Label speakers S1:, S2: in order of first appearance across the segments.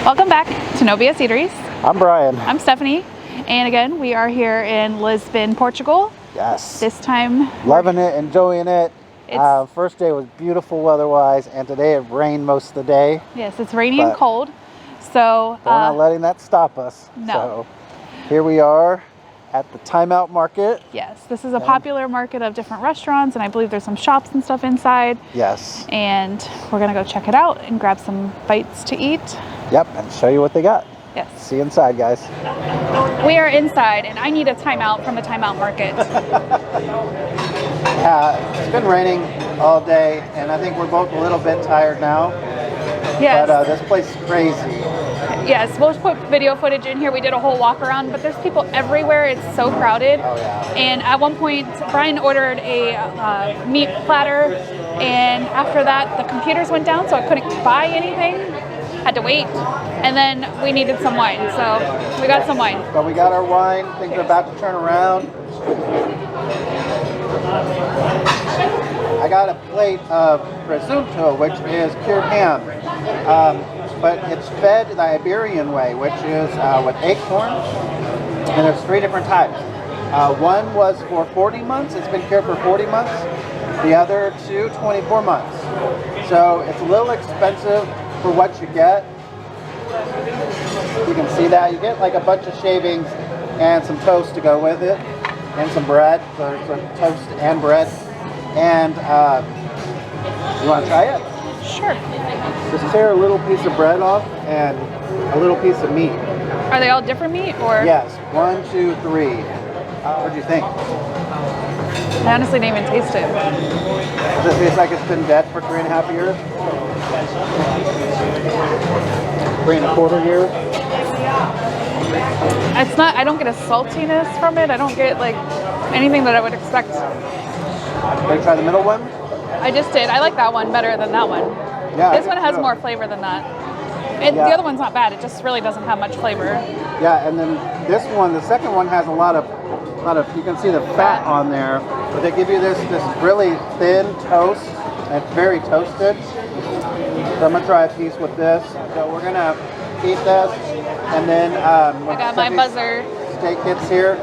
S1: Welcome back to No BS Eateries.
S2: I'm Brian.
S1: I'm Stephanie. And again, we are here in Lisbon, Portugal.
S2: Yes.
S1: This time,
S2: loving it, enjoying it. First day was beautiful weather-wise, and today it rained most of the day.
S1: Yes, it's rainy and cold. So
S2: we're not letting that stop us.
S1: No.
S2: So here we are at the Timeout Market.
S1: Yes, this is a popular market of different restaurants, and I believe there's some shops and stuff inside.
S2: Yes.
S1: And we're gonna go check it out and grab some bites to eat.
S2: Yep, and show you what they got.
S1: Yes.
S2: See you inside, guys.
S1: We are inside, and I need a timeout from the Timeout Market.
S2: It's been raining all day, and I think we're both a little bit tired now.
S1: Yes.
S2: But this place is crazy.
S1: Yes, we'll put video footage in here. We did a whole walk around, but there's people everywhere. It's so crowded.
S2: Oh, yeah.
S1: And at one point, Brian ordered a meat platter, and after that, the computers went down, so I couldn't buy anything. Had to wait, and then we needed some wine, so we got some wine.
S2: But we got our wine. Things are about to turn around. I got a plate of presunto, which is cured ham, but it's fed the Iberian way, which is with acorns, and there's 3 different types. One was for 40 months. It's been cured for 40 months. The other 2, 24 months. So it's a little expensive for what you get. You can see that. You get like a bunch of shavings and some toast to go with it, and some bread, so toast and bread. And you want to try it?
S1: Sure.
S2: Just tear a little piece of bread off and a little piece of meat.
S1: Are they all different meat, or?
S2: Yes. 1, 2, 3. What do you think?
S1: I honestly didn't even taste it.
S2: Does it taste like it's been dead for 3.5 years? 3.25 years?
S1: It's not, I don't get a saltiness from it. I don't get like anything that I would expect.
S2: Want to try the middle one?
S1: I just did. I like that one better than that one.
S2: Yeah.
S1: This one has more flavor than that. And the other one's not bad. It just really doesn't have much flavor.
S2: Yeah, and then this one, the second one has a lot of, you can see the fat on there, but they give you this really thin toast, and it's very toasted. So I'm gonna try a piece with this. So we're gonna eat this, and then
S1: I got my buzzer.
S2: Steak kits here.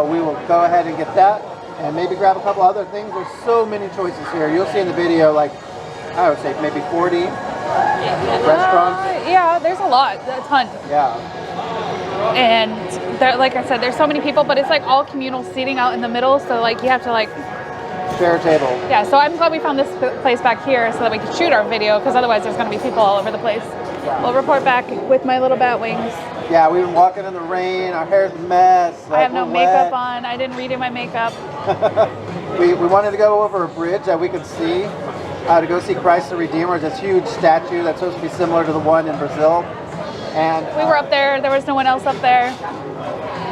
S2: We will go ahead and get that, and maybe grab a couple other things. There's so many choices here. You'll see in the video, like I would say maybe 40 restaurants.
S1: Yeah, there's a lot, a ton.
S2: Yeah.
S1: And there, like I said, there's so many people, but it's like all communal seating out in the middle, so like you have to like
S2: share a table.
S1: Yeah, so I'm glad we found this place back here so that we could shoot our video, because otherwise there's going to be people all over the place. Yeah. We'll report back with my little bat wings.
S2: Yeah, we've been walking in the rain. Our hair's a mess.
S1: I have no makeup on. I didn't redo my makeup.
S2: we wanted to go over a bridge that we could see to go see Christ the Redeemer. It's this huge statue that's supposed to be similar to the one in Brazil. And
S1: we were up there. There was no one else up there.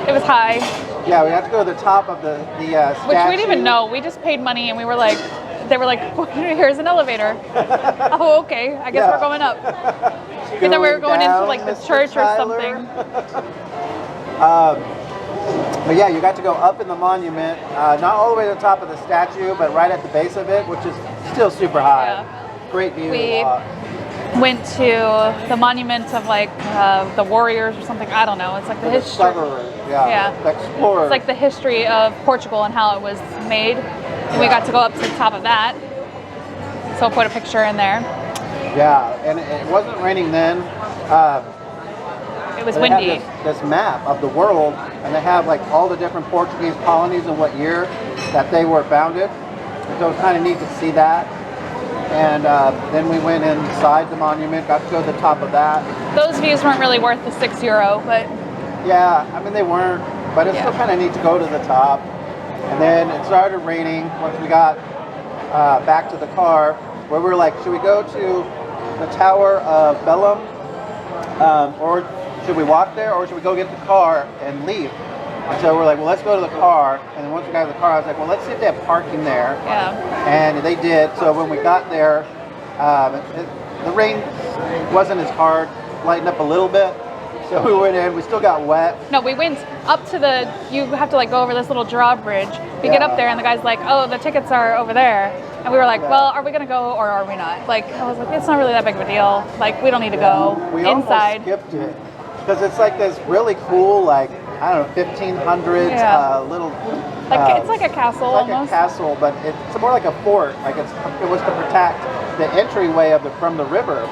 S1: It was high.
S2: Yeah, we have to go to the top of the statue.
S1: Which we didn't even know. We just paid money, and we were like, they were like, here's an elevator. Oh, okay. I guess we're going up. We thought we were going into like the church or something.
S2: But yeah, you got to go up in the monument, not all the way to the top of the statue, but right at the base of it, which is still super high.
S1: Yeah.
S2: Great view.
S1: We went to the monument of like the warriors or something. I don't know. It's like the history.
S2: Yeah. The explorers.
S1: It's like the history of Portugal and how it was made. And we got to go up to the top of that. So I'll put a picture in there.
S2: Yeah, and it wasn't raining then.
S1: It was windy.
S2: This map of the world, and they have like all the different Portuguese colonies and what year that they were founded. So it's kind of neat to see that. And then we went inside the monument, got to go to the top of that.
S1: Those views weren't really worth the €6, but...
S2: Yeah, I mean they weren't, but it's still kind of neat to go to the top. And then it started raining once we got back to the car, where we were like, should we go to the Tower of Belém, or should we walk there, or should we go get the car and leave? And so we're like, well, let's go to the car. And then once we got to the car, I was like, well, let's see if they have parking there.
S1: Yeah.
S2: And they did. So when we got there, the rain wasn't as hard, lightened up a little bit. So we went in, we still got wet.
S1: No, we went up to you have to like go over this little drawbridge. We get up there and the guy's like, oh, the tickets are over there. And we were like, well, are we going to go or are we not? Like, I was like, it's not really that big of a deal. Like, we don't need to go
S2: We
S1: inside.
S2: almost skipped it because it's like this really cool, like, I don't know, 1500s little.
S1: Like it's like a castle
S2: it's like
S1: almost.
S2: a castle, but it's more like a fort. Like it was to protect the entryway from the river,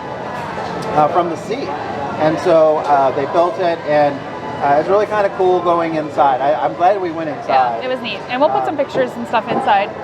S2: from the sea, and so they built it, and it's really kind of cool going inside. I'm glad we went inside.
S1: Yeah, it was neat, and we'll put some pictures and stuff inside.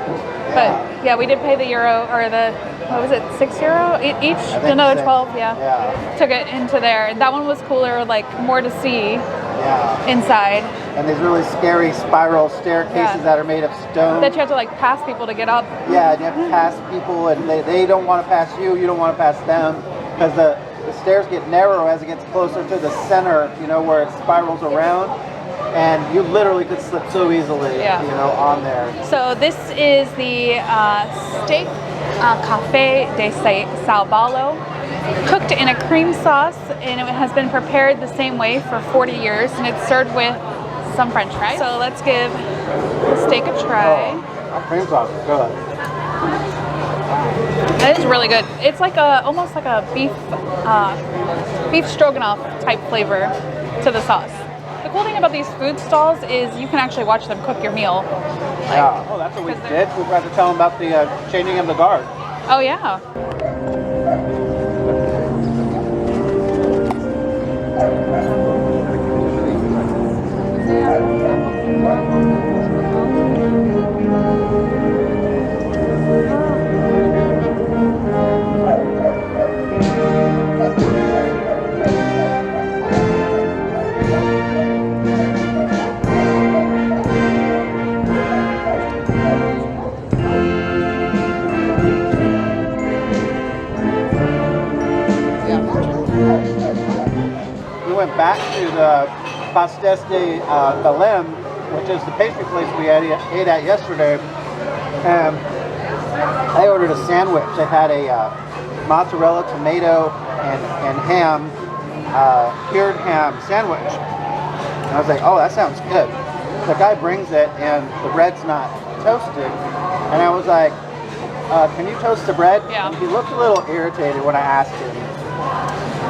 S1: But yeah, we did pay the euro or the what was it, €6 each? No, 12. Yeah. Took it into there, and that one was cooler, like more to see.
S2: Yeah.
S1: Inside.
S2: And these really scary spiral staircases that are made of stone.
S1: That you have to like pass people to get up.
S2: Yeah, and you have to pass people, and they don't want to pass you. You don't want to pass them because the stairs get narrow as it gets closer to the center. You know, where it spirals around, and you literally could slip so easily.
S1: Yeah.
S2: You know, on there.
S1: So this is the steak cafe de Sao Paulo. Cooked in a cream sauce, and it has been prepared the same way for 40 years, and it's served with some French fries. So let's give the steak a try.
S2: That cream sauce is good.
S1: It is really good. It's like almost like a beef stroganoff type flavor to the sauce. The cool thing about these food stalls is you can actually watch them cook your meal.
S2: Yeah. Oh, that's what we did. We forgot to tell them about the changing of the guard.
S1: Oh yeah.
S2: We went back to the Pastéis de Belém, which is the pastry place we ate at yesterday. And I ordered a sandwich. They had a mozzarella, tomato, and ham, cured ham sandwich. And I was like, oh, that sounds good. The guy brings it, and the bread's not toasted. And I was like, can you toast the bread?
S1: Yeah.
S2: And he looked a little irritated when I asked him.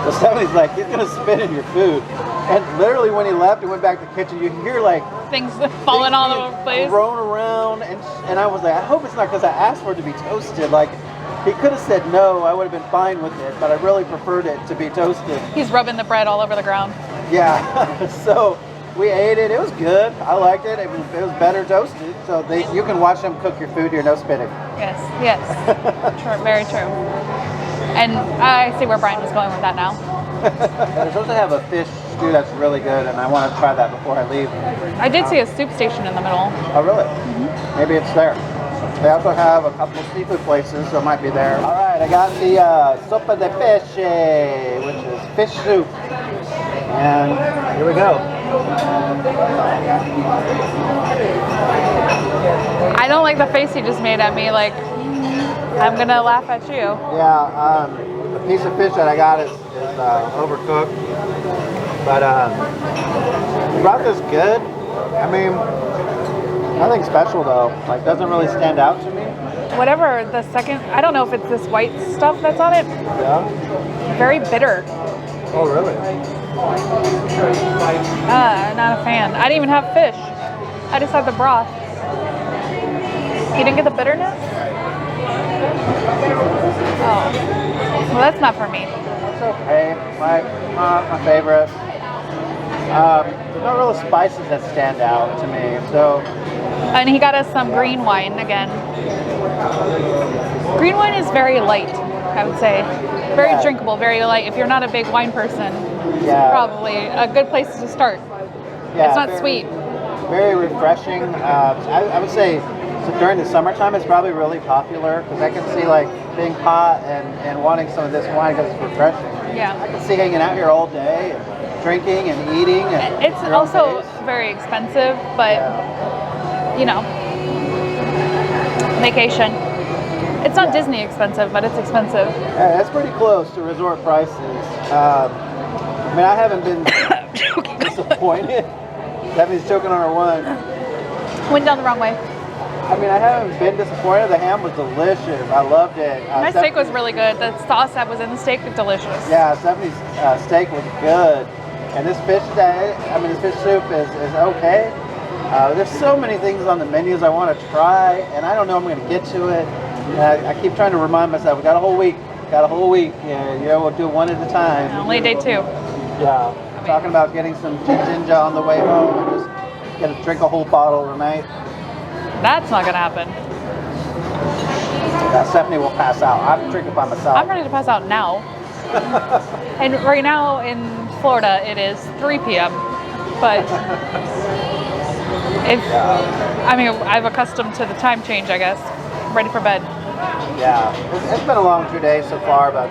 S2: So somebody's like, he's gonna spit in your food. And literally when he left and went back to the kitchen, you can hear like
S1: things falling all over the place,
S2: thrown around, and I was like, I hope it's not because I asked for it to be toasted. Like, he could have said no, I would have been fine with it, but I really preferred it to be toasted.
S1: He's rubbing the bread all over the ground.
S2: Yeah, so we ate it. It was good. I liked it. It was better toasted. So you can watch them cook your food here, no spitting.
S1: Yes. True, very true. And I see where Brian was going with that now.
S2: They're supposed to have a fish stew that's really good, and I want to try that before I leave.
S1: I did see a soup station in the middle.
S2: Oh, really? Mm-hmm. Maybe it's there. They also have a couple of seafood places, so it might be there. All right, I got the sopa de peixe, which is fish soup. And here we go.
S1: I don't like the face he just made at me, like, I'm going to laugh at you.
S2: Yeah, the piece of fish that I got is overcooked. But the broth is good. I mean, nothing special though. Like, doesn't really stand out to me.
S1: Whatever the second, I don't know if it's this white stuff that's on it.
S2: Yeah.
S1: Very bitter.
S2: Oh, really?
S1: Not a fan. I didn't even have fish. I just had the broth. You didn't get the bitterness? Oh. Well, that's not for me.
S2: It's okay. Like, not my favorite. There's no real spices that stand out to me. So.
S1: And he got us some green wine again. Green wine is very light, I would say. Very drinkable, very light. If you're not a big wine person, probably a good place to start. Yeah, it's not sweet.
S2: Very refreshing. I would say so during the summertime it's probably really popular because I can see like being hot and wanting some of this wine because it's refreshing.
S1: Yeah.
S2: I can see hanging out here all day and drinking and eating. And
S1: it's also very expensive, but you know, vacation. It's not Disney expensive, but it's expensive.
S2: Yeah, it's pretty close to resort prices. I mean, I haven't been disappointed. That means choking on our wine.
S1: Went down the wrong way.
S2: I mean, I haven't been disappointed. The ham was delicious. I loved it.
S1: My steak was really good. The sauce that was in the steak was delicious.
S2: Yeah, Stephanie's steak was good. And this fish this fish soup is okay. There's so many things on the menus I want to try, and I don't know if I'm going to get to it. I keep trying to remind myself, we got a whole week. Yeah, we'll do it one at a time.
S1: Only day 2.
S2: Yeah. Talking about getting some ginger on the way home and just gonna drink a whole bottle tonight.
S1: That's not gonna happen.
S2: Yeah, Stephanie will pass out. I'm drinking by myself.
S1: I'm ready to pass out now. And right now in Florida it is 3 p.m. But I've accustomed to the time change, I guess. I'm ready for bed.
S2: Yeah, it's been a long 2 days so far, but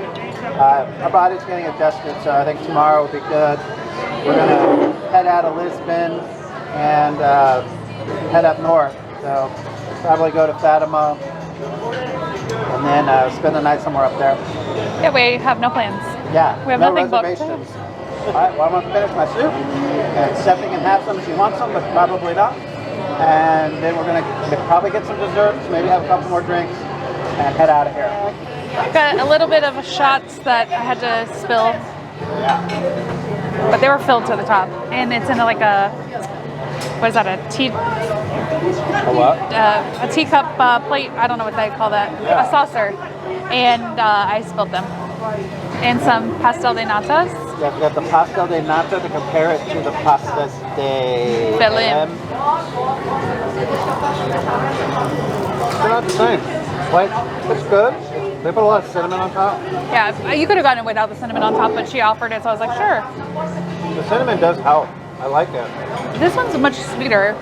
S2: our body's getting adjusted, so I think tomorrow will be good. We're gonna head out of Lisbon and head up north. So probably go to Fatima and then spend the night somewhere up there.
S1: Yeah, we have no plans.
S2: Yeah,
S1: we have
S2: no
S1: nothing
S2: reservations. All right, well, I'm gonna finish my soup, and Stephanie can have some if she wants some, but probably not. And then we're gonna probably get some desserts, maybe have a couple more drinks, and head out of here.
S1: Got a little bit of shots that I had to spill.
S2: Yeah.
S1: But they were filled to the top, and it's in like a what is that? A
S2: what?
S1: A teacup plate. I don't know what they call that.
S2: Yeah.
S1: A saucer, and I spilled them. And some pastel de natas.
S2: Yeah, we got the pastel de nata to compare it to the pastas de
S1: Belém.
S2: They're not the same. Like, it's good. They put a lot of cinnamon on top.
S1: Yeah, you could have gotten it without the cinnamon on top, but she offered it, so I was like, sure.
S2: The cinnamon does help. I like it.
S1: This one's much sweeter.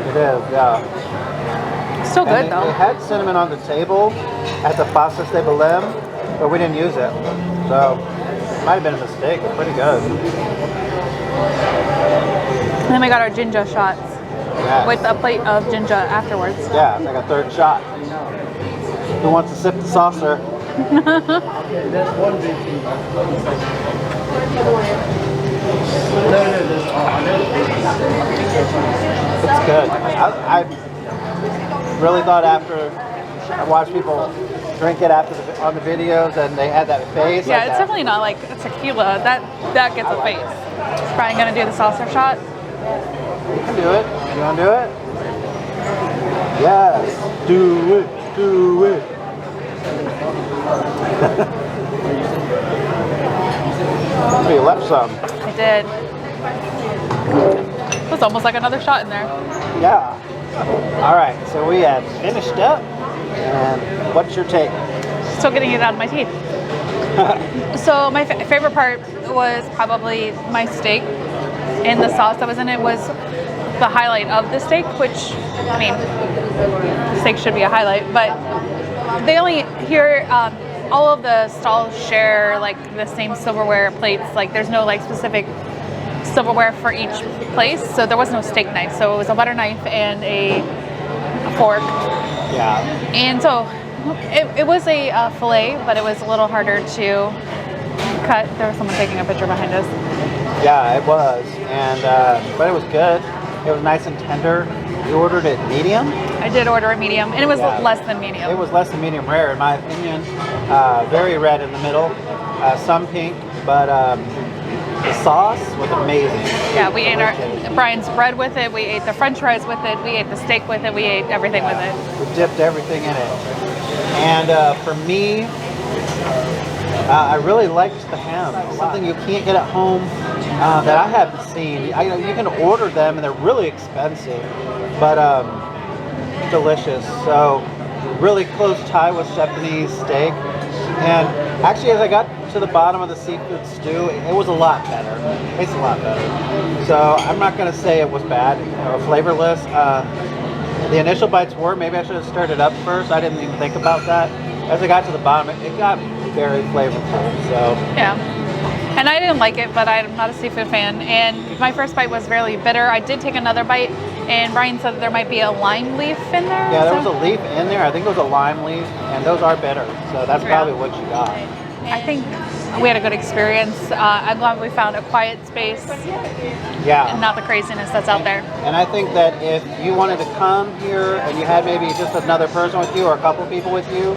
S2: It is, yeah.
S1: Still good, though.
S2: They had cinnamon on the table at the pastas de Belém, but we didn't use it. So, it might have been a mistake. It's pretty good.
S1: And then we got our ginger shots with a plate of ginger afterwards.
S2: Yeah, it's like a third shot. Who wants to sip the saucer? It's good. I really thought after I watched people drink it on the videos and they had that face.
S1: Yeah,
S2: like
S1: it's definitely not like a tequila. That gets a face. Brian gonna do the saucer shot?
S2: You can do it. You want to do it? Yes. Do it. Do it. Oh, you left some.
S1: I did. It was almost like another shot in there.
S2: Yeah. All right. So we have finished up. And what's your take?
S1: Still getting it out of my teeth. So my favorite part was probably my steak, and the sauce that was in it was the highlight of the steak, which, I mean, steak should be a highlight, but they only here, all of the stalls share like the same silverware plates. Like there's no like specific silverware for each place, so there was no steak knife. So it was a butter knife and a fork.
S2: Yeah.
S1: And so it was a fillet, but it was a little harder to cut. There was someone taking a picture behind us.
S2: Yeah, it was, and but it was good. It was nice and tender. You ordered it medium?
S1: I did order a medium, and it was less than medium.
S2: It was less than medium rare, in my opinion. Very red in the middle, some pink, but the sauce was amazing.
S1: Yeah, we ate Brian's bread with it. We ate the French fries with it. We ate the steak with it. We ate everything with it.
S2: We dipped everything in it. And for me, I really liked the ham. Something you can't get at home that I haven't seen. You can order them, and they're really expensive, but delicious. So really close tie with Stephanie's steak. And actually, as I got to the bottom of the seafood stew, it was a lot better. It tastes a lot better. So I'm not going to say it was bad or flavorless. The initial bites were. Maybe I should have stirred it up first. I didn't even think about that. As I got to the bottom, it got very flavorful. So
S1: yeah. And I didn't like it, but I'm not a seafood fan. And my first bite was really bitter. I did take another bite, and Brian said that there might be a lime leaf in there.
S2: Yeah, there was a leaf in there. I think it was a lime leaf, and those are bitter. So that's probably what you got.
S1: I think we had a good experience. I'm glad we found a quiet space
S2: Yeah.
S1: and not the craziness that's out there.
S2: And I think that if you wanted to come here and you had maybe just another person with you or a couple people with you,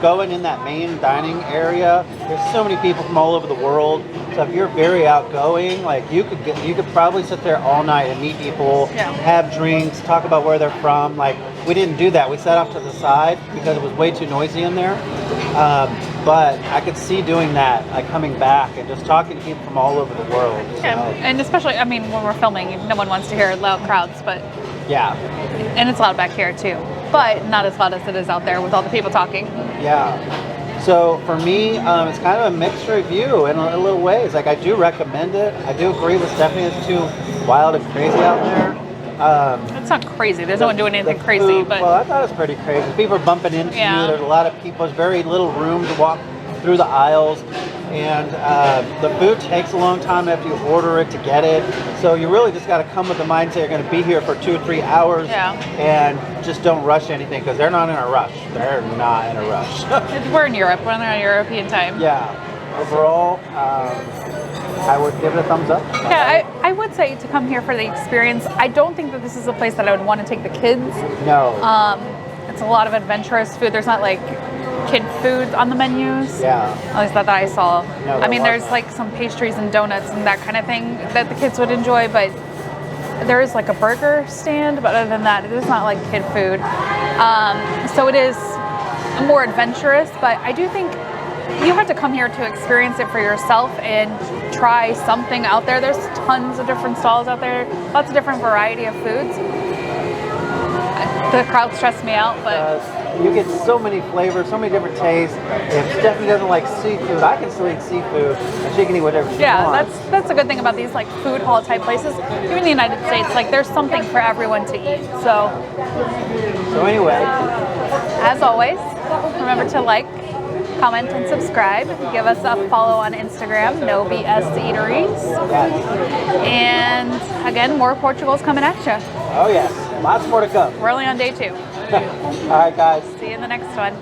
S2: going in that main dining area, there's so many people from all over the world. So if you're very outgoing, like you could probably sit there all night and meet people,
S1: Yeah.
S2: have drinks, talk about where they're from. Like we didn't do that. We sat off to the side because it was way too noisy in there. But I could see doing that, like coming back and just talking to people from all over the world.
S1: Yeah,
S2: So,
S1: and especially, I mean, when we're filming, no one wants to hear loud crowds, but
S2: yeah.
S1: and it's loud back here too, but not as loud as it is out there with all the people talking.
S2: Yeah. So for me, it's kind of a mixed review in a little ways. Like I do recommend it. I do agree with Stephanie. It's too wild and crazy out there.
S1: It's not crazy. There's no one doing anything crazy,
S2: food,
S1: but
S2: well, I thought it was pretty crazy. People are bumping into
S1: Yeah.
S2: you. There's a lot of people. There's very little room to walk through the aisles, and the food takes a long time after you order it to get it. So you really just got to come with the mindset you're going to be here for 2 or 3 hours,
S1: Yeah.
S2: and just don't rush anything because they're not in a rush. They're not in a rush.
S1: we're in Europe. We're on European time.
S2: Yeah. Overall, I would give it a thumbs up.
S1: Yeah, I would say to come here for the experience. I don't think that this is a place that I would want to take the kids.
S2: No.
S1: It's a lot of adventurous food. There's not like kid food on the menus.
S2: Yeah.
S1: At least that I saw.
S2: No,
S1: I mean,
S2: there
S1: there's like some pastries and donuts and that kind of thing that the kids would enjoy, but there is like a burger stand, but other than that, it is not like kid food. So it is more adventurous, but I do think you have to come here to experience it for yourself and try something out there. There's tons of different stalls out there, lots of different variety of foods. The crowd stressed me out, but
S2: You get so many flavors, so many different tastes. If Stephanie doesn't like seafood, I can still eat seafood, and she can eat whatever she
S1: yeah,
S2: wants.
S1: that's a good thing about these like food hall type places. Even in the United States, like there's something for everyone to eat. So
S2: anyway,
S1: as always, remember to like, comment, and subscribe. Give us a follow on Instagram, No BS Eateries.
S2: yes.
S1: And again, more Portugal's coming at you.
S2: Oh yes, lots more to come.
S1: We're only on day 2.
S2: All right, guys.
S1: See you in the next one.